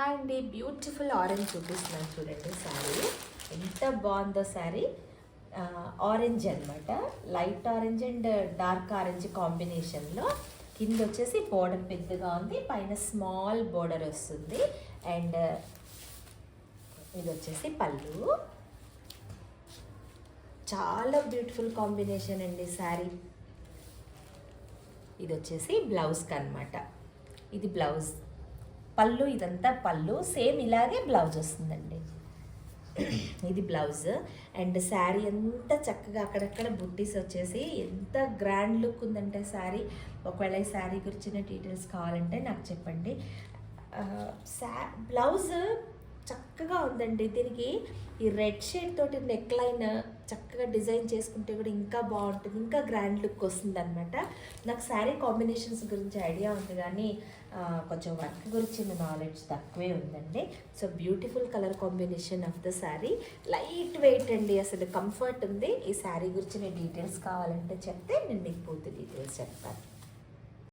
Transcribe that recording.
Hi అండి, beautiful orange చూపిస్తున్నాను చూడండి. శారీ ఎంత బాగుందో శారీ. ఆరెంజ్ అనమాట, light orange and dark orange కాంబినేషన్లో. కింద వచ్చేసి బోర్డర్ పెద్దగా ఉంది, పైన స్మాల్ బోర్డర్ వస్తుంది. అండ్ ఇది వచ్చేసి పళ్ళు. చాలా బ్యూటిఫుల్ కాంబినేషన్ అండి శారీ. ఇది వచ్చేసి బ్లౌజ్కి అనమాట. ఇది బ్లౌజ్, పళ్ళు, ఇదంతా పళ్ళు. సేమ్ ఇలాగే బ్లౌజ్ వస్తుందండి. ఇది బ్లౌజ్. అండ్ శారీ అంతా చక్కగా అక్కడక్కడ బుట్టీస్ వచ్చేసి ఎంత గ్రాండ్ లుక్ ఉందంటే శారీ. ఒకవేళ ఈ శారీ గురించిన డీటెయిల్స్ కావాలంటే నాకు చెప్పండి. బ్లౌజ్ చక్కగా ఉందండి. దీనికి ఈ రెడ్ షేడ్ తోటి నెక్ లైన్ చక్కగా డిజైన్ చేసుకుంటే కూడా ఇంకా బాగుంటుంది, ఇంకా గ్రాండ్ లుక్ వస్తుంది అనమాట. నాకు శారీ కాంబినేషన్స్ గురించి ఐడియా ఉంది, కానీ కొంచెం వర్క్ గురించిన నాలెడ్జ్ తక్కువే ఉందండి. So beautiful colour combination of the sari, light weight అండి, అసలు కంఫర్ట్ ఉంది. ఈ శారీ గురించిన డీటెయిల్స్ కావాలంటే చెప్తే నేను మీకు పూర్తి డీటెయిల్స్ చెప్తాను.